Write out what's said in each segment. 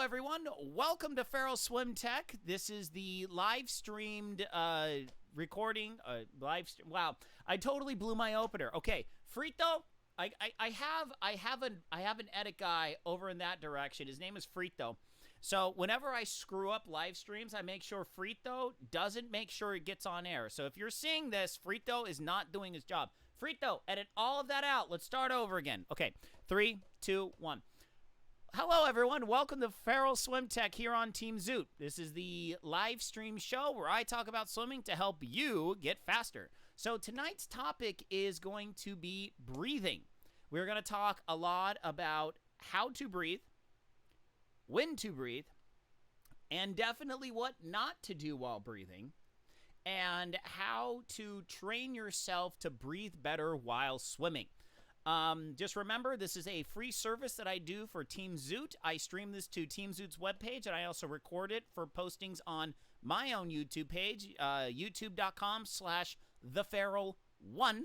everyone. Welcome to Ferrell Swim Tech. This is the live streamed recording. Wow, I totally blew my opener. Okay, Frito. I have an edit guy over in that direction. His name is Frito. So whenever I screw up live streams, I make sure Frito doesn't make sure it gets on air. So if you're seeing this, Frito is not doing his job. Frito, edit all of that out. Let's start over again. Okay, 3, 2, 1. Hello, everyone. Welcome to Ferrell Swim Tech here on Team Zoot. This is the live stream show where I talk about swimming to help you get faster. So tonight's topic is going to be breathing. We're going to talk a lot about how to breathe, when to breathe, and definitely what not to do while breathing, and how to train yourself to breathe better while swimming. Just remember, this is a free service that I do for Team Zoot. I stream this to Team Zoot's webpage, and I also record it for postings on my own YouTube page, youtube.com/theferrell1.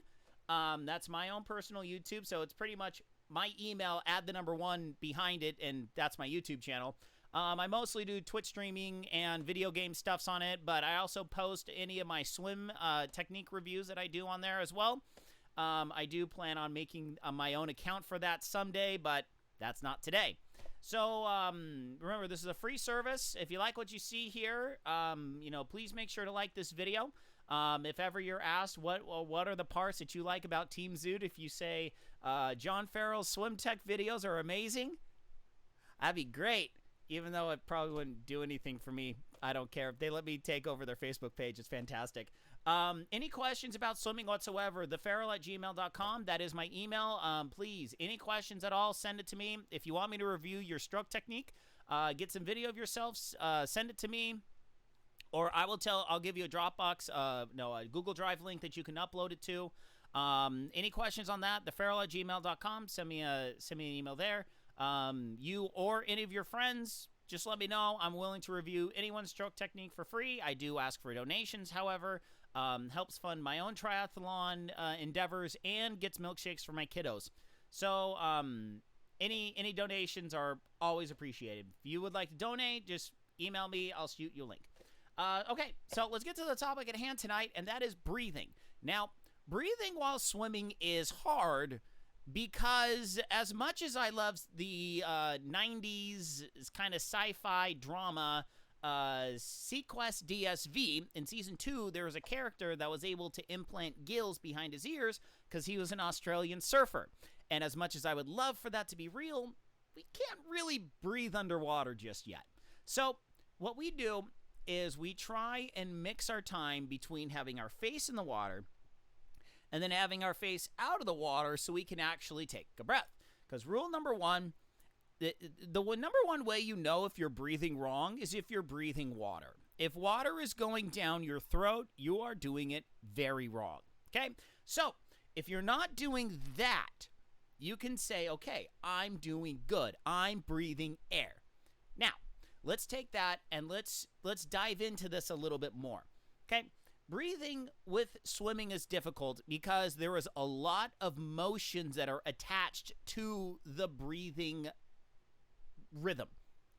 That's my own personal YouTube, so it's pretty much my email, add the number 1 behind it, and that's my YouTube channel. I mostly do Twitch streaming and video game stuffs on it, but I also post any of my swim technique reviews that I do on there as well. I do plan on making my own account for that someday, but that's not today. So remember, this is a free service. If you like what you see here, please make sure to like this video. If ever you're asked what are the parts that you like about Team Zoot, if you say John Ferrell's swim tech videos are amazing, that'd be great. Even though it probably wouldn't do anything for me, I don't care. If they let me take over their Facebook page, it's fantastic. Any questions about swimming whatsoever, theferrell@gmail.com. That is my email. Please, any questions at all, send it to me. If you want me to review your stroke technique, get some video of yourself, send it to me. Or I'll give you a Dropbox, a Google Drive link that you can upload it to. Any questions on that, theferrell@gmail.com. Send me an email there. You or any of your friends, just let me know. I'm willing to review anyone's stroke technique for free. I do ask for donations, however. Helps fund my own triathlon endeavors and gets milkshakes for my kiddos. So any donations are always appreciated. If you would like to donate, just email me. I'll shoot you a link. Okay, so let's get to the topic at hand tonight, and that is breathing. Now, breathing while swimming is hard because as much as I love the 90s kind of sci-fi drama Sequest DSV, in Season 2, there was a character that was able to implant gills behind his ears because he was an Australian surfer. And as much as I would love for that to be real, we can't really breathe underwater just yet. So what we do is we try and mix our time between having our face in the water and then having our face out of the water so we can actually take a breath. Because rule number 1, the number 1 way you know if you're breathing wrong is if you're breathing water. If water is going down your throat, you are doing it very wrong. Okay? So if you're not doing that, you can say, okay, I'm doing good. I'm breathing air. Now, let's take that and let's dive into this a little bit more. Okay? Breathing with swimming is difficult because there is a lot of motions that are attached to the breathing rhythm.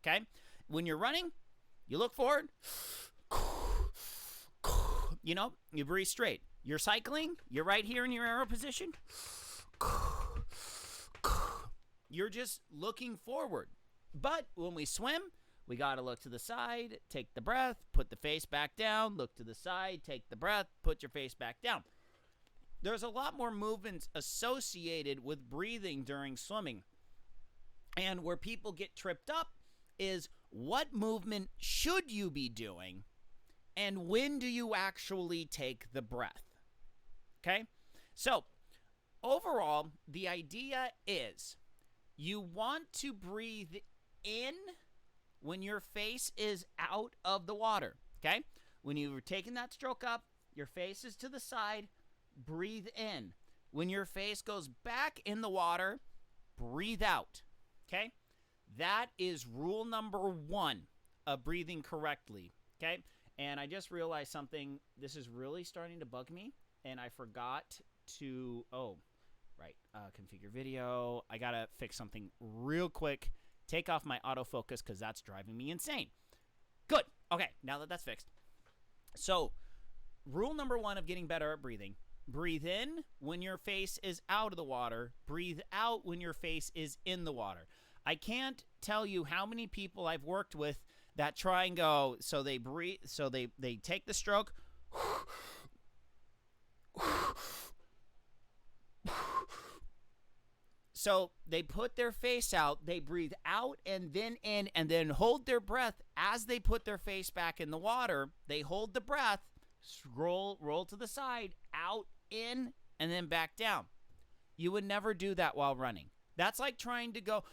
Okay? When you're running, you look forward. You breathe straight. You're cycling, you're right here in your arrow position. You're just looking forward. But when we swim, we got to look to the side, take the breath, put the face back down, look to the side, take the breath, put your face back down. There's a lot more movements associated with breathing during swimming. And where people get tripped up is what movement should you be doing and when do you actually take the breath? Okay? So, overall, the idea is you want to breathe in when your face is out of the water, okay? When you're taking that stroke up, your face is to the side, breathe in. When your face goes back in the water, breathe out, okay? That is rule number 1 of breathing correctly, okay? And I just realized something. This is really starting to bug me, and I forgot to, configure video. I gotta fix something real quick. take off my autofocus because that's driving me insane. Good. Okay, now that that's fixed. So, rule number 1 of getting better at breathing: breathe in when your face is out of the water. Breathe out when your face is in the water. I can't tell you how many people I've worked with that try and go, so they breathe, so they take the stroke, so they put their face out, they breathe out and then in, and then hold their breath as they put their face back in the water. They hold the breath, roll to the side, out, in, and then back down. You would never do that while running. That's like trying to go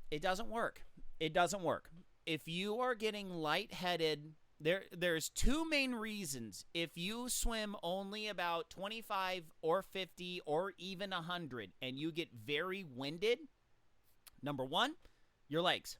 it doesn't work. It doesn't work. If you are getting lightheaded, there's 2 main reasons. If you swim only about 25 or 50 or even 100 and you get very winded, number 1, your legs.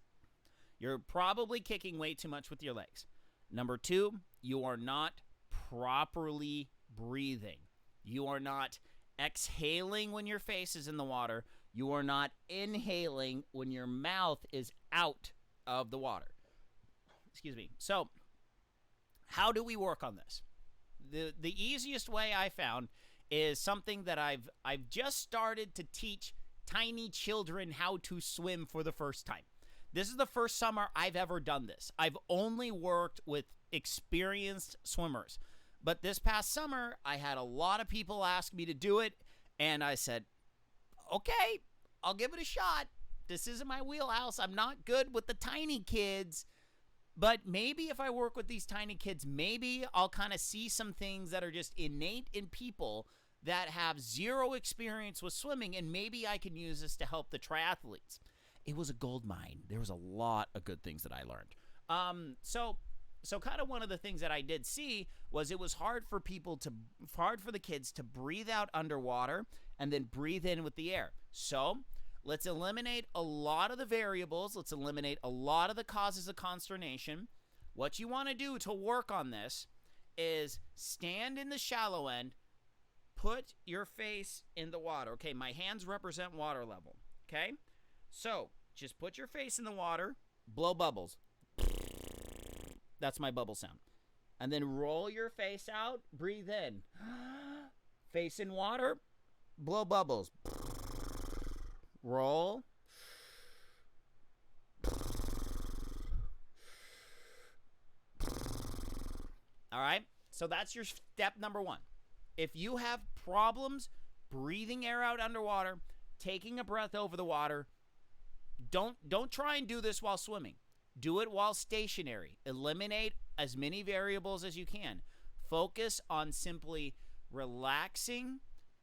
You're probably kicking way too much with your legs. Number 2, you are not properly breathing. You are not exhaling when your face is in the water. You are not inhaling when your mouth is out of the water. Excuse me. So, how do we work on this? The easiest way I found is something that I've just started to teach tiny children how to swim for the first time. This is the first summer I've ever done this. I've only worked with experienced swimmers. But this past summer, I had a lot of people ask me to do it, and I said, okay, I'll give it a shot. This isn't my wheelhouse. I'm not good with the tiny kids. But maybe if I work with these tiny kids, maybe I'll kind of see some things that are just innate in people that have zero experience with swimming, and maybe I can use this to help the triathletes. It was a gold mine. There was a lot of good things that I learned. So kind of one of the things that I did see was it was hard for the kids to breathe out underwater and then breathe in with the air. So let's eliminate a lot of the variables. Let's eliminate a lot of the causes of consternation. What you want to do to work on this is stand in the shallow end, put your face in the water. Okay, my hands represent water level. Okay, so just put your face in the water, blow bubbles. That's my bubble sound. And then roll your face out, breathe in. Face in water, blow bubbles. Roll. All right, so that's your step number 1. If you have problems breathing air out underwater, taking a breath over the water, don't try and do this while swimming. Do it while stationary. Eliminate as many variables as you can. Focus on simply relaxing,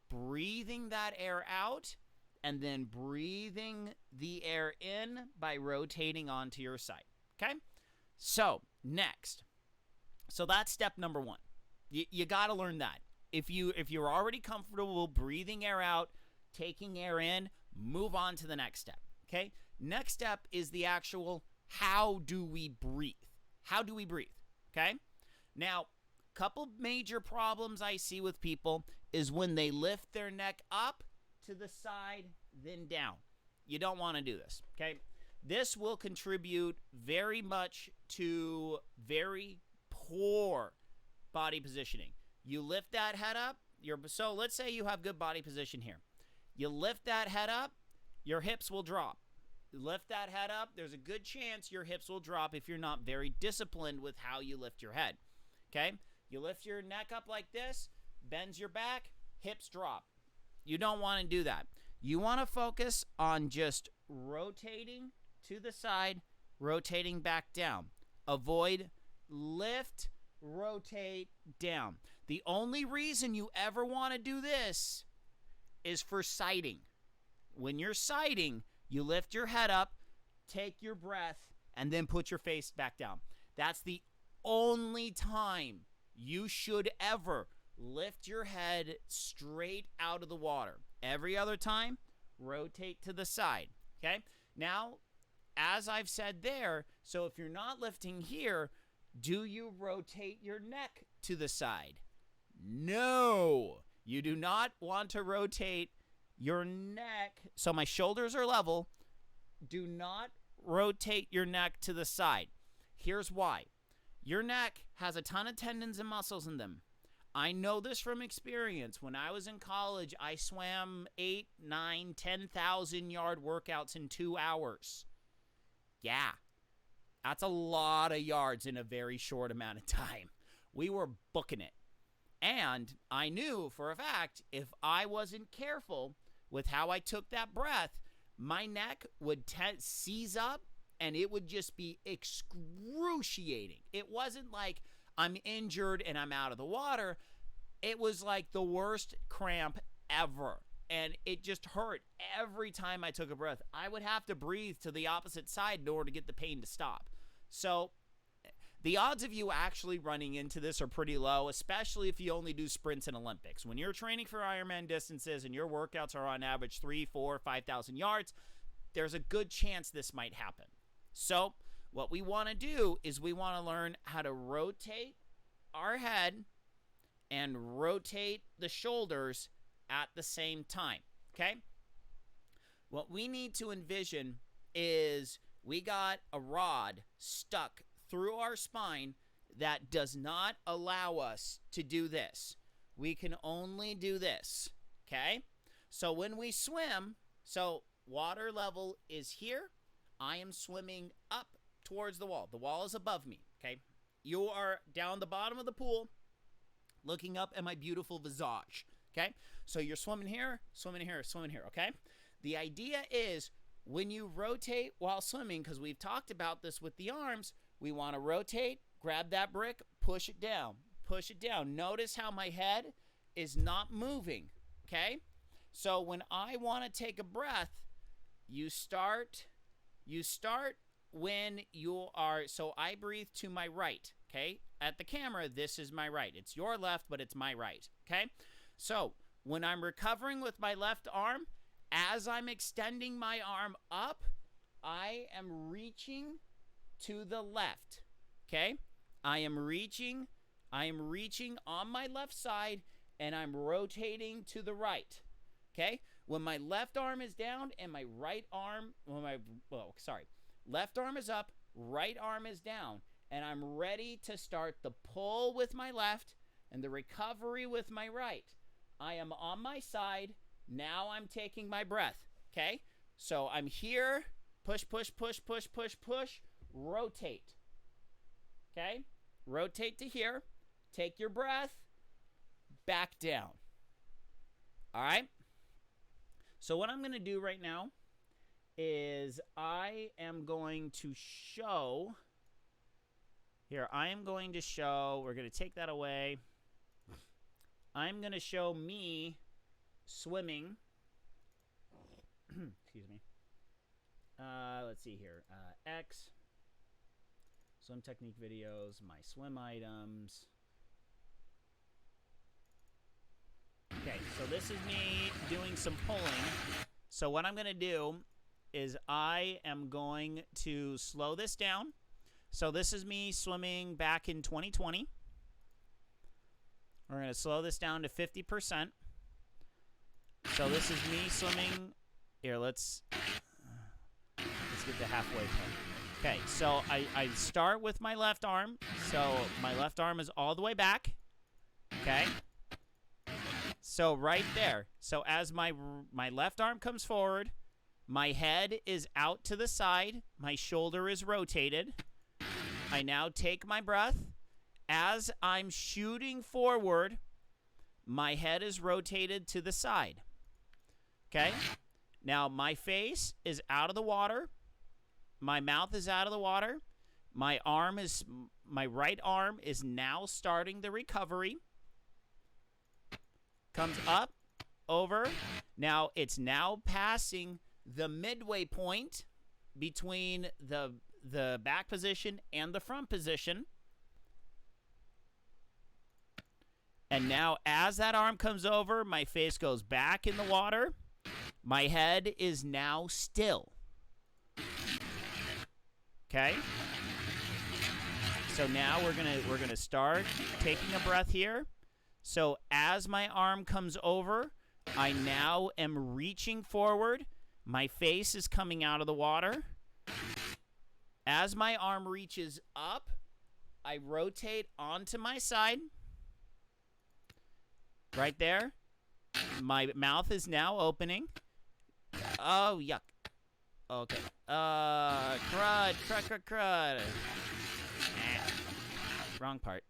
breathing that air out, and then breathing the air in by rotating onto your side. Okay? So, next. So that's step number 1. You got to learn that. If you're already comfortable breathing air out, taking air in, move on to the next step. Okay? Next step is the actual how do we breathe? How do we breathe? Okay? Now, couple major problems I see with people is when they lift their neck up to the side, then down. You don't want to do this, okay? This will contribute very much to very poor body positioning. You lift that head up, so let's say you have good body position here. You lift that head up, your hips will drop. Lift that head up, there's a good chance your hips will drop if you're not very disciplined with how you lift your head. Okay? You lift your neck up like this, bends your back, hips drop. You don't want to do that. You want to focus on just rotating to the side, rotating back down. Avoid lift, rotate, down. The only reason you ever want to do this is for sighting. When you're sighting, you lift your head up, take your breath, and then put your face back down. That's the only time you should ever lift your head straight out of the water. Every other time, rotate to the side. Okay? Now, as I've said there, so if you're not lifting here, do you rotate your neck to the side? No! You do not want to rotate your neck, so my shoulders are level. Do not rotate your neck to the side. Here's why. Your neck has a ton of tendons and muscles in them. I know this from experience. When I was in college, I swam 8, 9, 10,000 yard workouts in 2 hours. Yeah, that's a lot of yards in a very short amount of time. We were booking it. And I knew for a fact, if I wasn't careful with how I took that breath, my neck would seize up and it would just be excruciating. It wasn't like I'm injured and I'm out of the water. It was like the worst cramp ever. And it just hurt every time I took a breath. I would have to breathe to the opposite side in order to get the pain to stop. So the odds of you actually running into this are pretty low, especially if you only do sprints in Olympics. When you're training for Ironman distances and your workouts are on average 3, 4, 5,000 yards, there's a good chance this might happen. So what we want to do is we want to learn how to rotate our head and rotate the shoulders at the same time, okay? What we need to envision is we got a rod stuck through our spine that does not allow us to do this. We can only do this, okay? So when we swim, so water level is here. I am swimming up towards the wall. The wall is above me, okay? You are down the bottom of the pool looking up at my beautiful visage, okay? So you're swimming here, swimming here, swimming here, okay? The idea is when you rotate while swimming, because we've talked about this with the arms, we want to rotate, grab that brick, push it down, push it down. Notice how my head is not moving, okay? So when I want to take a breath, you start when you are, so I breathe to my right, okay? At the camera, this is my right. It's your left, but it's my right, okay? So when I'm recovering with my left arm, as I'm extending my arm up, I am reaching to the left, okay? I am reaching on my left side, and I'm rotating to the right, okay? When my left arm is down and my right arm, left arm is up, right arm is down, and I'm ready to start the pull with my left and the recovery with my right. I am on my side. Now I'm taking my breath, okay? So I'm here, push, push, push, push, push, push, rotate, okay? Rotate to here, take your breath, back down, all right? So what I'm going to do right now is I am going to show, we're going to take that away. I'm going to show me swimming. Excuse me. Let's see here. X. Swim technique videos. My swim items. Okay, so this is me doing some pulling. So what I'm going to do is I am going to slow this down. So this is me swimming back in 2020. We're going to slow this down to 50%. So this is me swimming. Here, let's get the halfway point. Okay, so I start with my left arm. So my left arm is all the way back. Okay. So right there. So as my left arm comes forward, my head is out to the side. My shoulder is rotated. I now take my breath. As I'm shooting forward, my head is rotated to the side. Okay? Now, my face is out of the water. My mouth is out of the water. My right arm is now starting the recovery. Comes up, over. Now, it's now passing the midway point between the back position and the front position. And now, as that arm comes over, my face goes back in the water. My head is now still. Okay? So now we're gonna start taking a breath here. So as my arm comes over, I now am reaching forward. My face is coming out of the water. As my arm reaches up, I rotate onto my side. Right there. My mouth is now opening. Oh, yuck. Okay. Crud. Wrong part.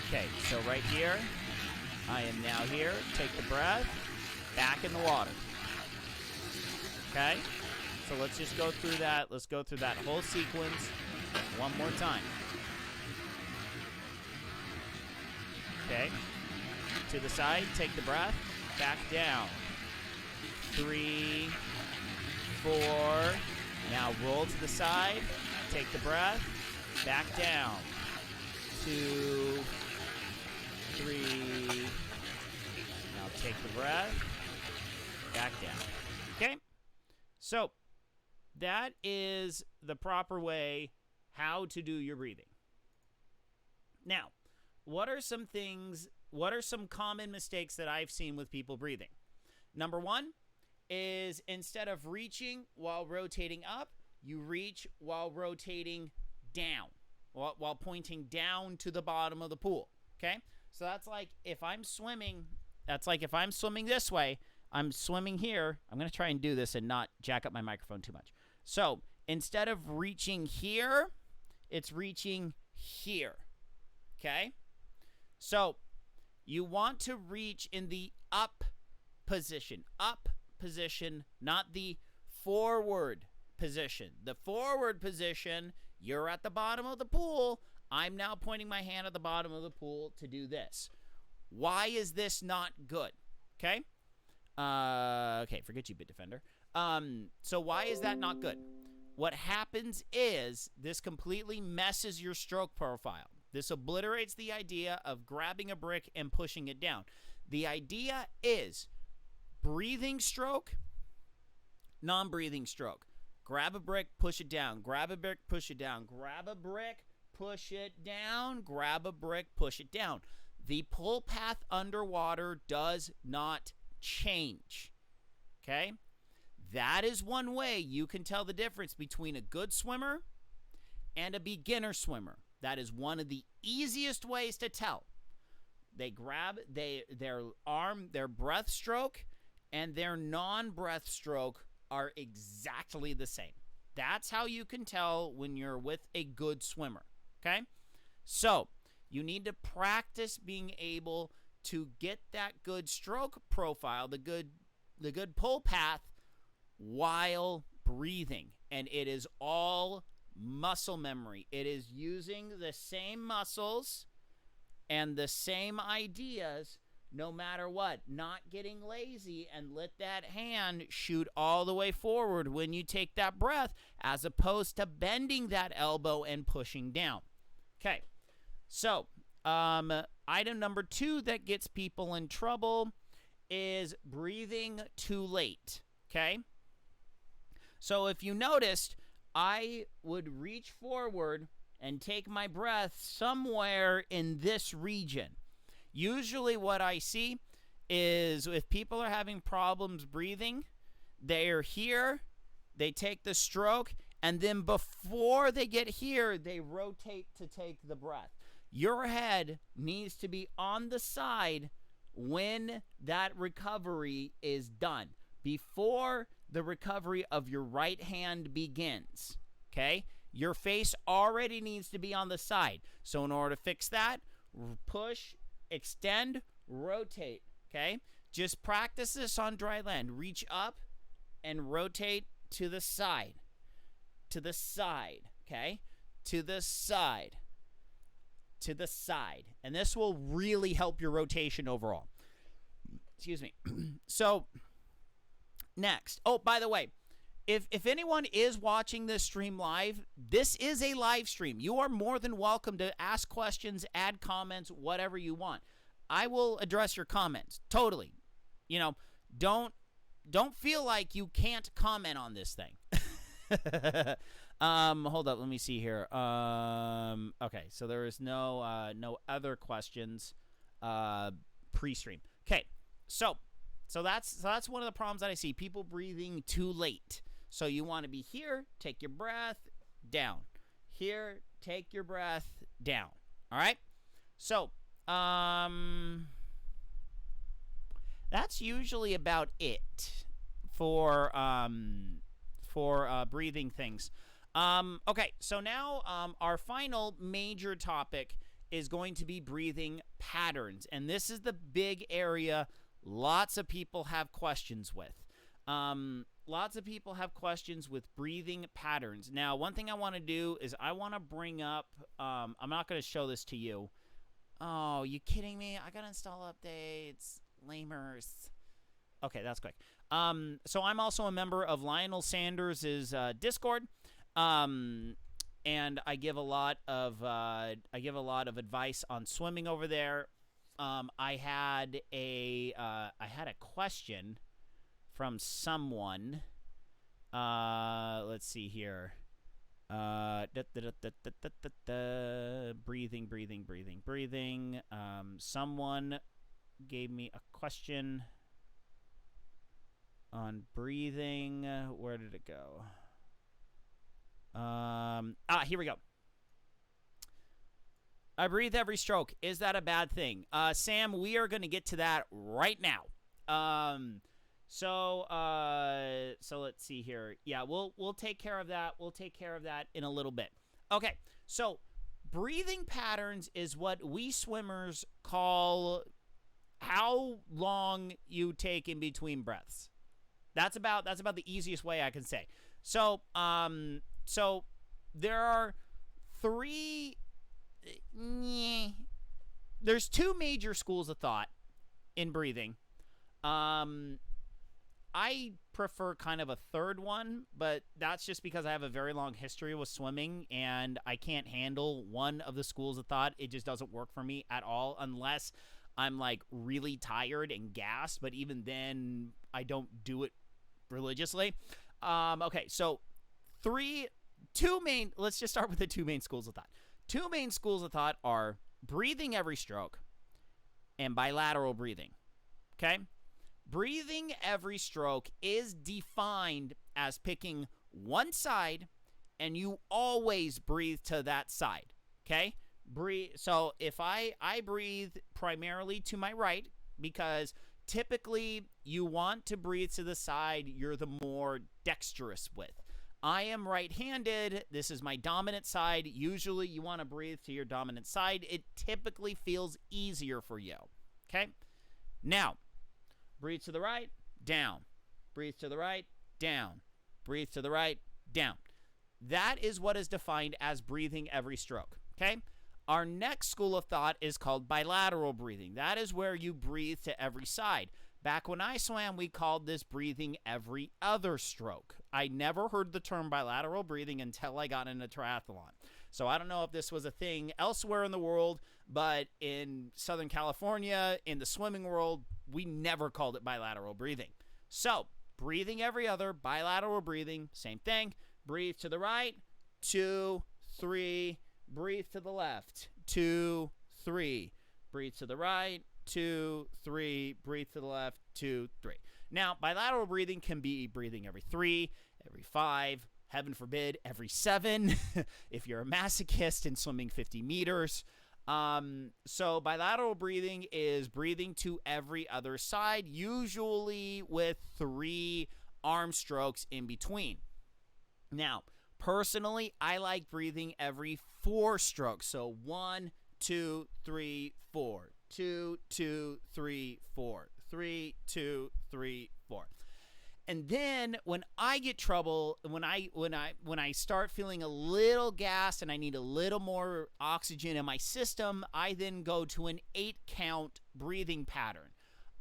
Okay, so right here, I am now here. Take the breath. Back in the water. Okay? So let's just go through that. Let's go through that whole sequence one more time. Okay? To the side, take the breath. Back down. 3, 4. Now roll to the side. Take the breath. Back down. 2, 3. Now take the breath. Back down. Okay? So, that is the proper way how to do your breathing. Now, what are some common mistakes that I've seen with people breathing? Number one is instead of reaching while rotating up, you reach while rotating down, while pointing down to the bottom of the pool, okay? So that's like if I'm swimming this way, I'm swimming here. I'm going to try and do this and not jack up my microphone too much. So instead of reaching here, it's reaching here, okay? So you want to reach in the up position, not the forward position. The forward position, you're at the bottom of the pool. I'm now pointing my hand at the bottom of the pool to do this. Why is this not good? Okay? Okay, forget you, Bitdefender. So why is that not good? What happens is this completely messes your stroke profile. This obliterates the idea of grabbing a brick and pushing it down. The idea is breathing stroke, non-breathing stroke. Grab a brick, push it down. Grab a brick, push it down. Grab a brick, push it down. Grab a brick, push it down. The pull path underwater does not change. Okay? That is one way you can tell the difference between a good swimmer and a beginner swimmer. That is one of the easiest ways to tell. They grab their arm, their breath stroke, and their non-breath stroke are exactly the same. That's how you can tell when you're with a good swimmer, okay? So, you need to practice being able to get that good stroke profile, the good pull path while breathing. And it is all muscle memory. It is using the same muscles and the same ideas no matter what. Not getting lazy and let that hand shoot all the way forward when you take that breath as opposed to bending that elbow and pushing down. Okay, so item number 2 that gets people in trouble is breathing too late, okay? So if you noticed, I would reach forward and take my breath somewhere in this region. Usually what I see is if people are having problems breathing, they're here, they take the stroke, and then before they get here, they rotate to take the breath. Your head needs to be on the side when that recovery is done, before the recovery of your right hand begins, okay? Your face already needs to be on the side. So in order to fix that, push, extend, rotate, okay? Just practice this on dry land. Reach up and rotate to the side, okay? To the side. And this will really help your rotation overall. Excuse me. So, next. Oh, by the way, if anyone is watching this stream live, this is a live stream. You are more than welcome to ask questions, add comments, whatever you want. I will address your comments. Totally. You know, don't feel like you can't comment on this thing. Hold up, let me see here. Okay, so there is no other questions pre-stream. Okay, so So that's one of the problems that I see. People breathing too late. So you want to be here, take your breath, down. Here, take your breath, down. All right? So, that's usually about it for breathing things. Okay, so now our final major topic is going to be breathing patterns. And this is the big area lots of people have questions with. Lots of people have questions with breathing patterns. Now, one thing I want to do is I want to bring up, I'm not going to show this to you. Oh, you kidding me? I got to install updates. Lamers. Okay, that's quick. So I'm also a member of Lionel Sanders' Discord. And I give a lot of advice on swimming over there. I had a question from someone. Let's see here. Breathing. Someone gave me a question on breathing. Where did it go? Here we go. I breathe every stroke. Is that a bad thing? Sam, we are going to get to that right now. So let's see here. Yeah, we'll take care of that. We'll take care of that in a little bit. Okay. So breathing patterns is what we swimmers call how long you take in between breaths. That's about the easiest way I can say. So there are there's two major schools of thought in breathing. I prefer kind of a third one, but that's just because I have a very long history with swimming and I can't handle one of the schools of thought. It just doesn't work for me at all unless I'm like really tired and gassed, but even then I don't do it religiously. Okay, so let's just start with the two main schools of thought. Two main schools of thought are breathing every stroke and bilateral breathing. Okay? Breathing every stroke is defined as picking one side and you always breathe to that side. Okay? So if I breathe primarily to my right because typically you want to breathe to the side you're the more dexterous with. I am right-handed. This is my dominant side. Usually you want to breathe to your dominant side. It typically feels easier for you. Okay? Now, breathe to the right, down. Breathe to the right, down. Breathe to the right, down. That is what is defined as breathing every stroke. Okay? Our next school of thought is called bilateral breathing. That is where you breathe to every side. Back when I swam, we called this breathing every other stroke. I never heard the term bilateral breathing until I got into triathlon. So I don't know if this was a thing elsewhere in the world, but in Southern California, in the swimming world, we never called it bilateral breathing. So breathing every other, bilateral breathing, same thing. Breathe to the right, 2, 3. Breathe to the left, 2, 3. Breathe to the right, 2, 3. Breathe to the left, 2, 3. Now, bilateral breathing can be breathing every 3, every 5, heaven forbid, every 7, if you're a masochist and swimming 50 meters. So bilateral breathing is breathing to every other side, usually with 3 arm strokes in between. Now, personally, I like breathing every 4 strokes. So 1, 2, 3, 4. 2, 2, 3, 4. 3, 2, 3, 4. And then when I get trouble, when I start feeling a little gassed and I need a little more oxygen in my system, I then go to an 8-count breathing pattern.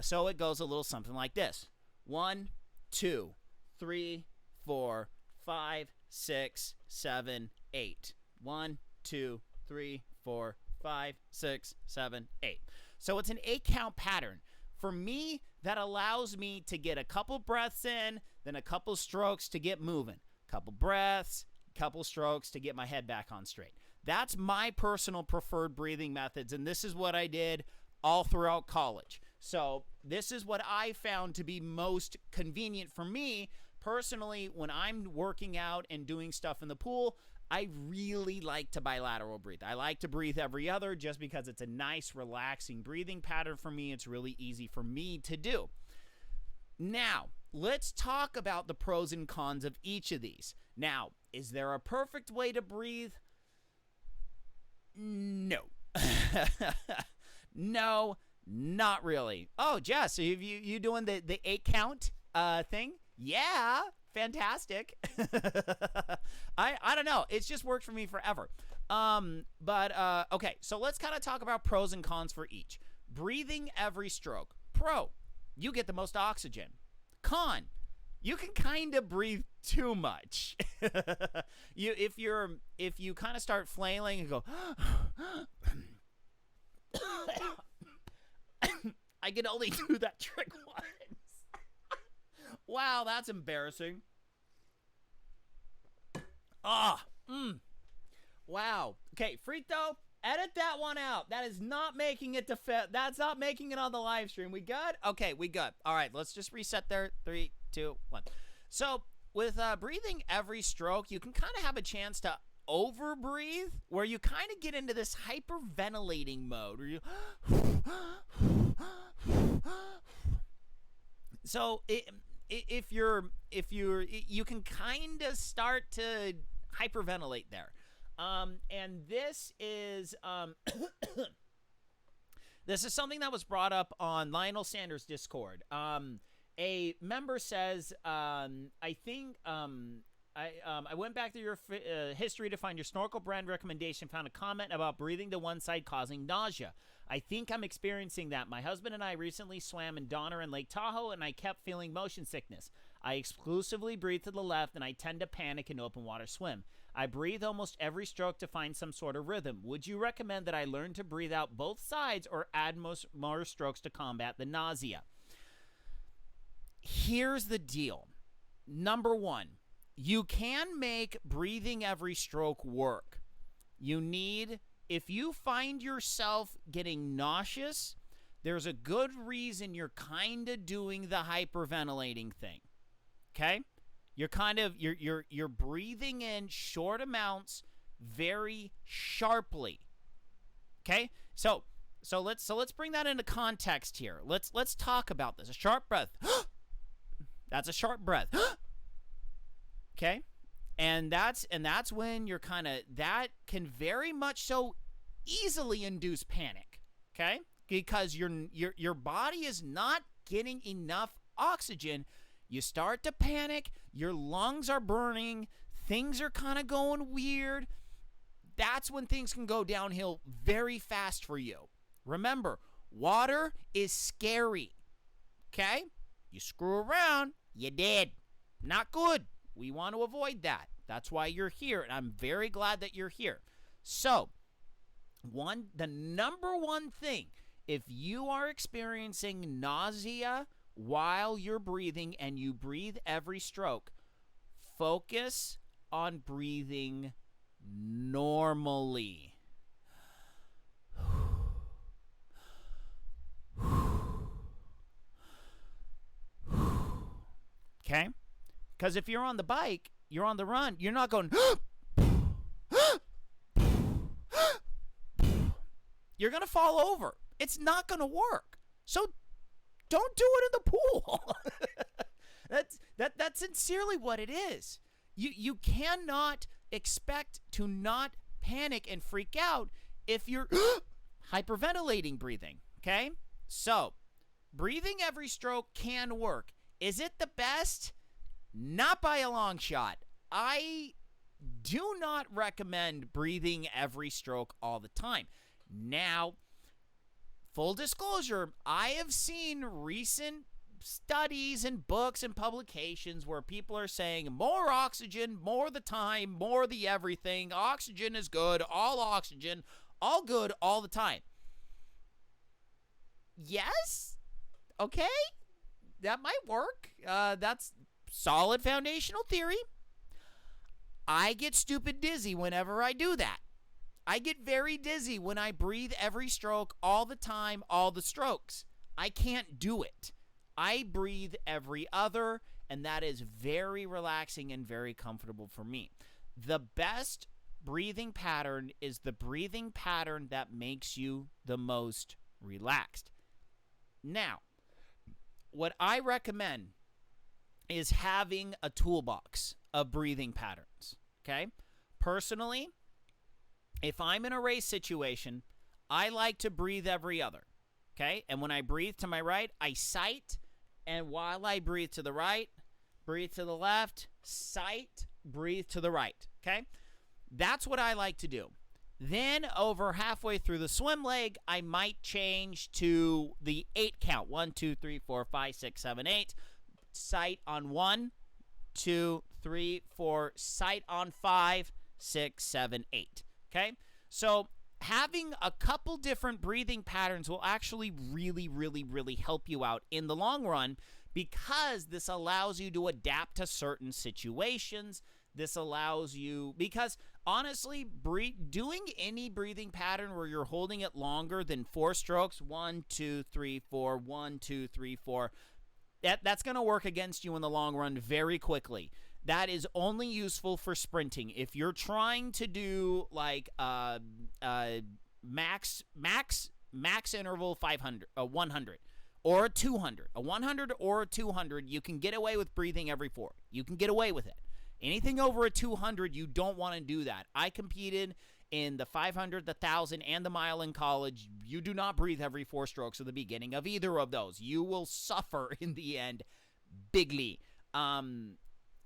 So it goes a little something like this. 1, 2, 3, 4, 5, 6, 7, 8. 1, 2, 3, 4, 5, 6, 7, 8. So it's an 8-count pattern. For me, that allows me to get a couple breaths in, then a couple strokes to get moving. Couple breaths, couple strokes to get my head back on straight. That's my personal preferred breathing methods, and this is what I did all throughout college. So this is what I found to be most convenient for me personally when I'm working out and doing stuff in the pool. I really like to bilateral breathe. I like to breathe every other just because it's a nice, relaxing breathing pattern for me. It's really easy for me to do. Now, let's talk about the pros and cons of each of these. Now, is there a perfect way to breathe? No. No, not really. Oh, Jess, are you doing the 8 count thing? Yeah. Fantastic. I don't know. It's just worked for me forever. Okay, so let's kind of talk about pros and cons for each. Breathing every stroke. Pro, you get the most oxygen. Con, you can kind of breathe too much. If you kind of start flailing and go I can only do that trick once. Wow, that's embarrassing. Wow. Okay, Frito, edit that one out. That is not making it to fit. That's not making it on the live stream. We good? Okay, we good. All right, let's just reset there. 3, 2, 1. So with breathing every stroke, you can kind of have a chance to over breathe, where you kind of get into this hyperventilating mode, where you so you can kind of start to hyperventilate there. And this is this is something that was brought up on Lionel Sanders' Discord. A member says, I went back to your history to find your snorkel brand recommendation, found a comment about breathing to one side causing nausea. I think I'm experiencing that. My husband and I recently swam in Donner and Lake Tahoe, and I kept feeling motion sickness. I exclusively breathe to the left, and I tend to panic in open water swim. I breathe almost every stroke to find some sort of rhythm. Would you recommend that I learn to breathe out both sides or add more strokes to combat the nausea? Here's the deal. Number one, you can make breathing every stroke work. If you find yourself getting nauseous, there's a good reason you're kind of doing the hyperventilating thing. Okay? You're breathing in short amounts very sharply. Okay? So let's bring that into context here. Let's talk about this. A sharp breath. That's a sharp breath. Okay? And that's when you're that can very much so easily induce panic. Okay? Because your body is not getting enough oxygen. You start to panic, your lungs are burning, things are kind of going weird. That's when things can go downhill very fast for you. Remember, water is scary. Okay? You screw around, you dead. Not good. We want to avoid that. That's why you're here, and I'm very glad that you're here. So, the number one thing, if you are experiencing nausea while you're breathing and you breathe every stroke, focus on breathing normally. Okay? Because if you're on the bike, you're on the run, you're not going, you're going to fall over. It's not going to work. So don't do it in the pool. That's sincerely what it is. You cannot expect to not panic and freak out if you're hyperventilating breathing, okay? So, breathing every stroke can work. Is it the best? Not by a long shot. I do not recommend breathing every stroke all the time. Now, full disclosure, I have seen recent studies and books and publications where people are saying more oxygen, more the time, more the everything. Oxygen is good, all good all the time. Yes? Okay? That might work. That's solid foundational theory. I get stupid dizzy whenever I do that. I get very dizzy when I breathe every stroke all the time, all the strokes. I can't do it. I breathe every other, and that is very relaxing and very comfortable for me. The best breathing pattern is the breathing pattern that makes you the most relaxed. Now, what I recommend is having a toolbox of breathing patterns, okay? Personally, if I'm in a race situation, I like to breathe every other, okay? And when I breathe to my right, I sight, and while I breathe to the right, breathe to the left, sight, breathe to the right, okay? That's what I like to do. Then over halfway through the swim leg, I might change to the 8 count. 1, 2, 3, 4, 5, 6, 7, 8. Sight on 1, 2, 3, 4. Sight on 5, 6, 7, 8. Okay? So having a couple different breathing patterns will actually really, really, really help you out in the long run, because this allows you to adapt to certain situations. This allows you, because honestly, doing any breathing pattern where you're holding it longer than 4 strokes, 1, 2, 3, 4, 1, 2, 3, 4, that's going to work against you in the long run very quickly. That is only useful for sprinting. If you're trying to do like max interval 500, 100, or a 200, a 100 or a 200, you can get away with breathing every 4. You can get away with it. Anything over a 200, you don't want to do that. I competed in the 500, the 1,000, and the mile in college. You do not breathe every 4 strokes at the beginning of either of those. You will suffer in the end bigly.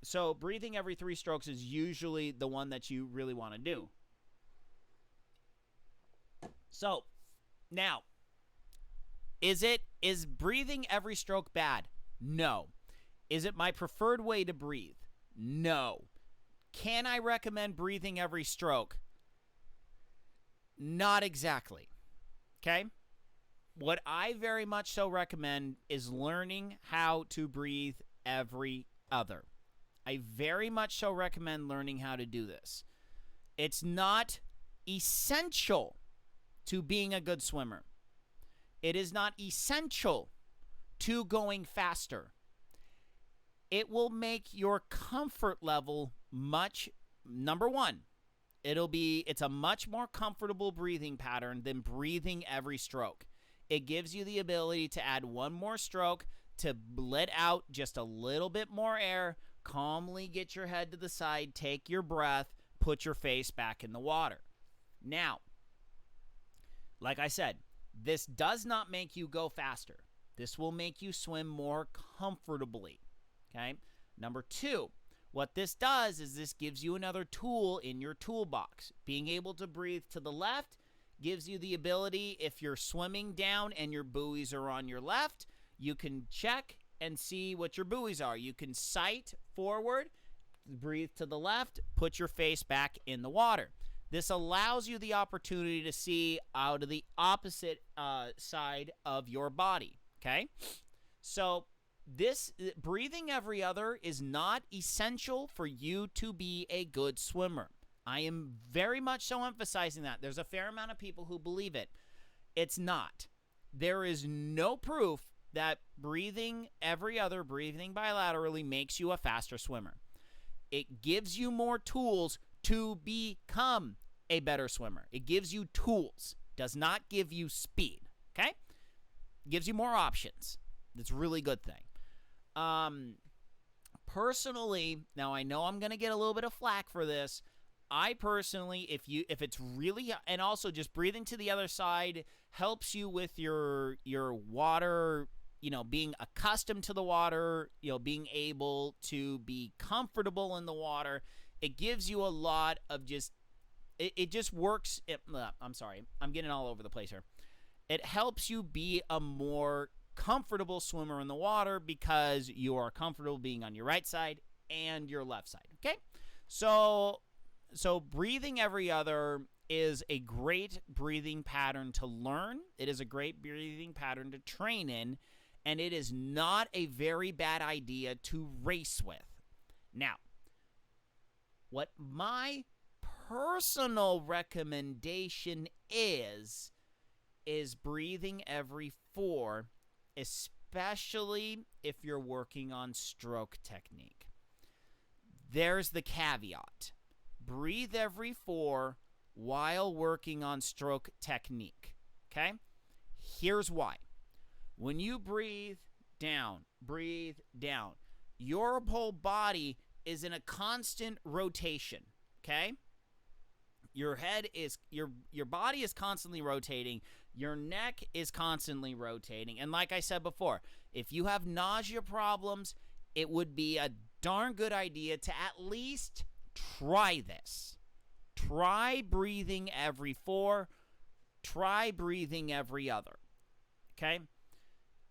So breathing every 3 strokes is usually the one that you really want to do. So now, is breathing every stroke bad? No. Is it my preferred way to breathe? No. Can I recommend breathing every stroke? Not exactly. Okay? What I very much so recommend is learning how to breathe every other. I very much so recommend learning how to do this. It's not essential to being a good swimmer. It is not essential to going faster. It will make your comfort level number one, it's a much more comfortable breathing pattern than breathing every stroke. It gives you the ability to add one more stroke, to let out just a little bit more air, calmly get your head to the side, take your breath, put your face back in the water. Now, like I said, this does not make you go faster. This will make you swim more comfortably. Okay? Number 2, what this does is this gives you another tool in your toolbox. Being able to breathe to the left gives you the ability, if you're swimming down and your buoys are on your left, you can check and see what your buoys are. You can sight forward, breathe to the left, put your face back in the water. This allows you the opportunity to see out of the opposite side of your body, okay? So this breathing every other is not essential for you to be a good swimmer. I am very much so emphasizing that. There's a fair amount of people who believe it. It's not. There is no proof that breathing every other, breathing bilaterally, makes you a faster swimmer. It gives you more tools to become a better swimmer. It gives you tools, does not give you speed, okay? It gives you more options. That's a really good thing. Personally, now I know I'm going to get a little bit of flack for this. I personally, if it's really, and also just breathing to the other side helps you with your water, being accustomed to the water, being able to be comfortable in the water. It gives you a lot of it just works. I'm sorry. I'm getting all over the place here. It helps you be a more comfortable swimmer in the water because you are comfortable being on your right side and your left side. Okay? So breathing every other is a great breathing pattern to learn. It is a great breathing pattern to train in, and it is not a very bad idea to race with. Now, what my personal recommendation is breathing every 4 especially if you're working on stroke technique. There's the caveat. Breathe every 4 while working on stroke technique, okay? Here's why. When you breathe down, your whole body is in a constant rotation, okay? Your body is constantly rotating. Your neck is constantly rotating. And like I said before, if you have nausea problems, it would be a darn good idea to at least try this. Try breathing every 4. Try breathing every other. Okay?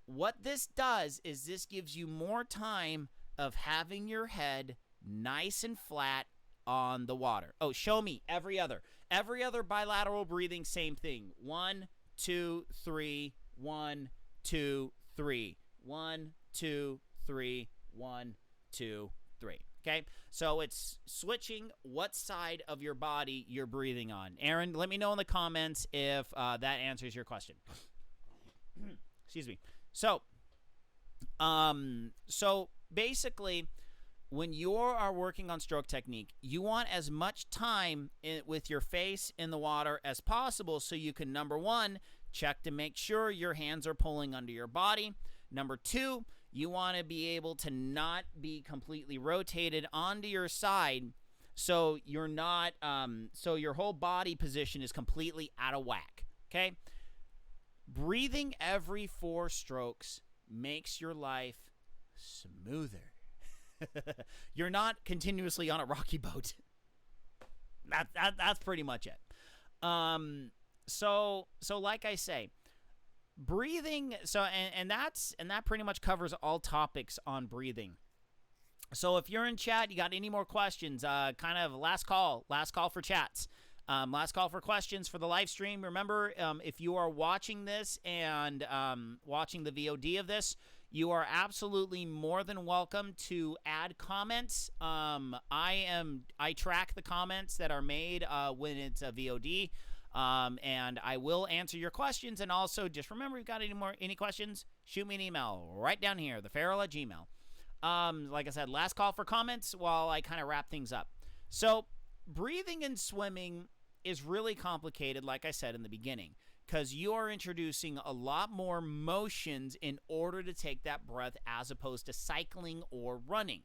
What this does is this gives you more time of having your head nice and flat on the water. Oh, show me every other. Every other bilateral breathing, same thing. 1, 2, 3, 1, 2, 3. 1, 2, 3, 1, 2, 3. Okay? So it's switching what side of your body you're breathing on. Aaron, let me know in the comments if that answers your question. Excuse me. So basically, when you are working on stroke technique, you want as much time with your face in the water as possible so you can, number 1, check to make sure your hands are pulling under your body. Number 2, you want to be able to not be completely rotated onto your side so you're not, so your whole body position is completely out of whack, okay? Breathing every 4 strokes makes your life smoother. You're not continuously on a rocky boat. That's pretty much it. So like I say, breathing. So and that pretty much covers all topics on breathing. So if you're in chat, you got any more questions? Kind of last call for chats. Last call for questions for the live stream. Remember, if you are watching this and watching the VOD of this, you are absolutely more than welcome to add comments. I track the comments that are made when it's a VOD, and I will answer your questions. And also, just remember, if you've got any questions, shoot me an email right down here, theferrell@gmail.com. Like I said, last call for comments while I kind of wrap things up. So breathing and swimming is really complicated, like I said in the beginning, because you are introducing a lot more motions in order to take that breath as opposed to cycling or running.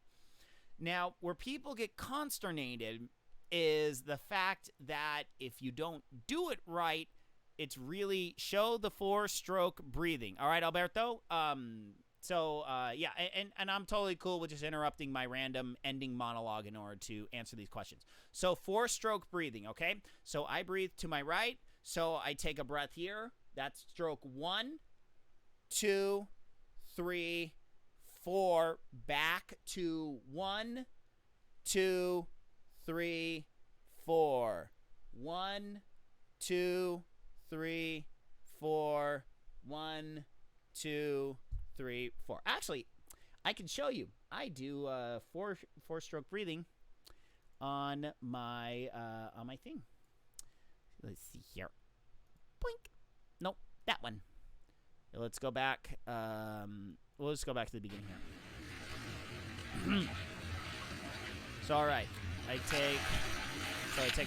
Now, where people get consternated is the fact that if you don't do it right, it's really show the 4-stroke breathing. All right, Alberto? Yeah, and I'm totally cool with just interrupting my random ending monologue in order to answer these questions. So 4-stroke breathing, okay? So I breathe to my right. So I take a breath here. That's stroke 1, 2, 3, 4. Back to 1, 2, 3, 4. 1, 2, 3, 4. 1, 2, 3, 4. Actually, I can show you. I do 4-stroke breathing on my thing. Let's see here. Blink. Nope, that one. Let's go back. We'll just go back to the beginning here. So, all right. I take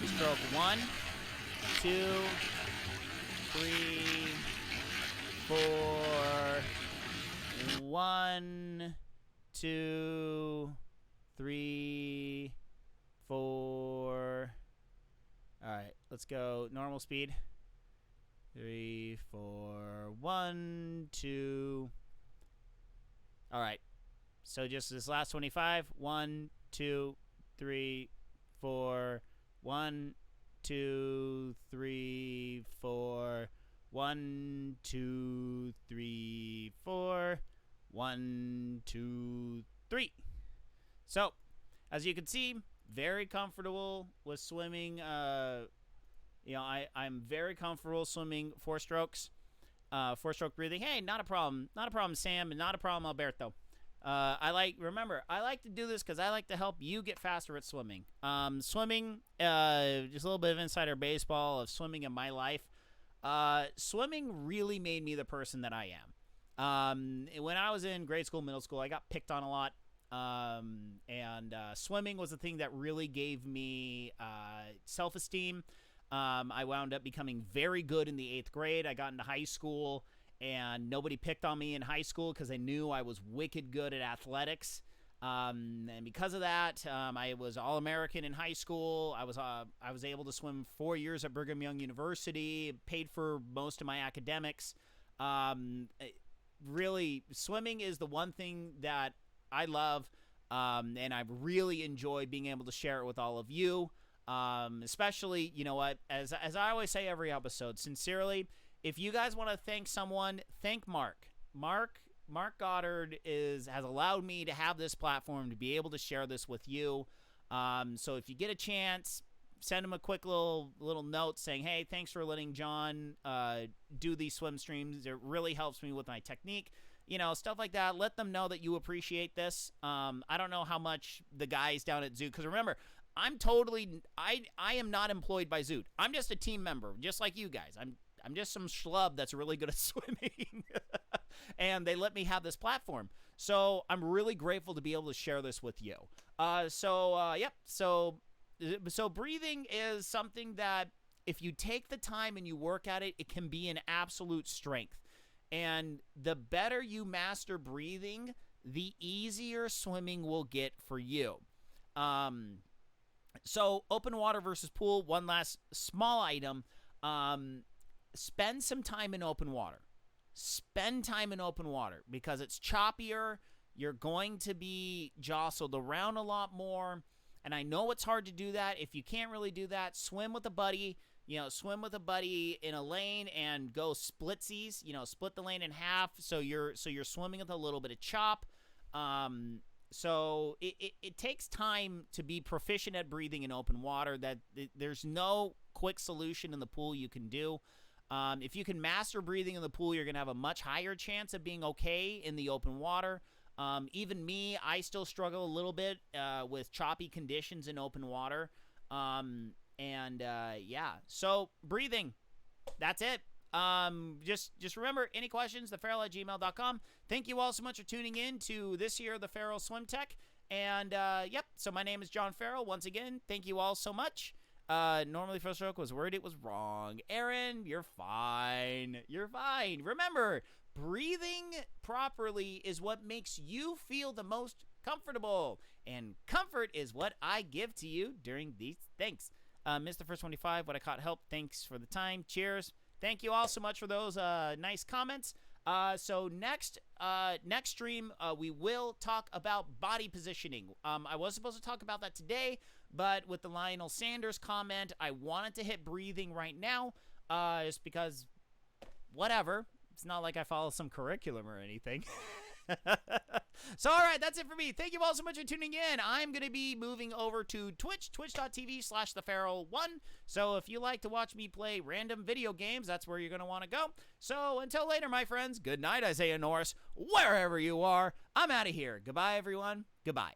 a stroke 1, 2, 3, 4. 1, 2, 3, 4. All right, let's go normal speed. 3, 4, 1, 2. All right, so just this last 25. 1, 2, 3, 4. 1, 2, 3, 4. 1, 2, 3, 4. 1, 2, 3. So, as you can see, very comfortable with swimming. I'm very comfortable swimming 4 strokes, 4-stroke breathing. Hey, not a problem, Sam, and not a problem, Alberto. I like to do this because I like to help you get faster at swimming. Swimming, just a little bit of insider baseball of swimming in my life. Swimming really made me the person that I am. When I was in grade school, middle school, I got picked on a lot. And swimming was the thing that really gave me self-esteem. I wound up becoming very good in the 8th grade. I got into high school, and nobody picked on me in high school because they knew I was wicked good at athletics. And because of that, I was All-American in high school. I was able to swim 4 years at Brigham Young University, paid for most of my academics. Really, swimming is the one thing that I love, and I really enjoy being able to share it with all of you. Especially, you know what, as I always say every episode, sincerely, if you guys want to thank someone, thank Mark. Mark Goddard has allowed me to have this platform to be able to share this with you. So if you get a chance, send him a quick little note saying, hey, thanks for letting John do these swim streams. It really helps me with my technique. You know, stuff like that. Let them know that you appreciate this. I don't know how much the guys down at Zoot, because remember, I am not employed by Zoot. I'm just a team member, just like you guys. I'm just some schlub that's really good at swimming. And they let me have this platform. So I'm really grateful to be able to share this with you. Yep. So breathing is something that if you take the time and you work at it, it can be an absolute strength. And the better you master breathing, the easier swimming will get for you. So open water versus pool, one last small item. Spend some time in open water. Spend time in open water because it's choppier. You're going to be jostled around a lot more. And I know it's hard to do that. If you can't really do that, swim with a buddy. You know, swim with a buddy in a lane and go splitsies. You know, split the lane in half so you're swimming with a little bit of chop. So it takes time to be proficient at breathing in open water. There's no quick solution in the pool you can do. If you can master breathing in the pool, you're going to have a much higher chance of being okay in the open water. Even me, I still struggle a little bit with choppy conditions in open water. Yeah, so breathing, that's it. Just remember, any questions, theferrell@gmail.com. Thank you all so much for tuning in to this year, the Ferrell Swim Tech. And, yep, so my name is John Ferrell. Once again, thank you all so much. Normally First Stroke was worried it was wrong. Aaron, you're fine. You're fine. Remember, breathing properly is what makes you feel the most comfortable. And comfort is what I give to you during these. Thanks. Mr. First 25, what I caught help. Thanks for the time. Cheers. Thank you all so much for those nice comments. So next stream, we will talk about body positioning. I was supposed to talk about that today, but with the Lionel Sanders comment, I wanted to hit breathing right now, just because, whatever. It's not like I follow some curriculum or anything. So, all right, that's it for me. Thank you all so much for tuning in. I'm going to be moving over to Twitch, twitch.tv/theferrell1. So if you like to watch me play random video games, that's where you're going to want to go. So until later, my friends, good night, Isaiah Norris. Wherever you are, I'm out of here. Goodbye, everyone. Goodbye.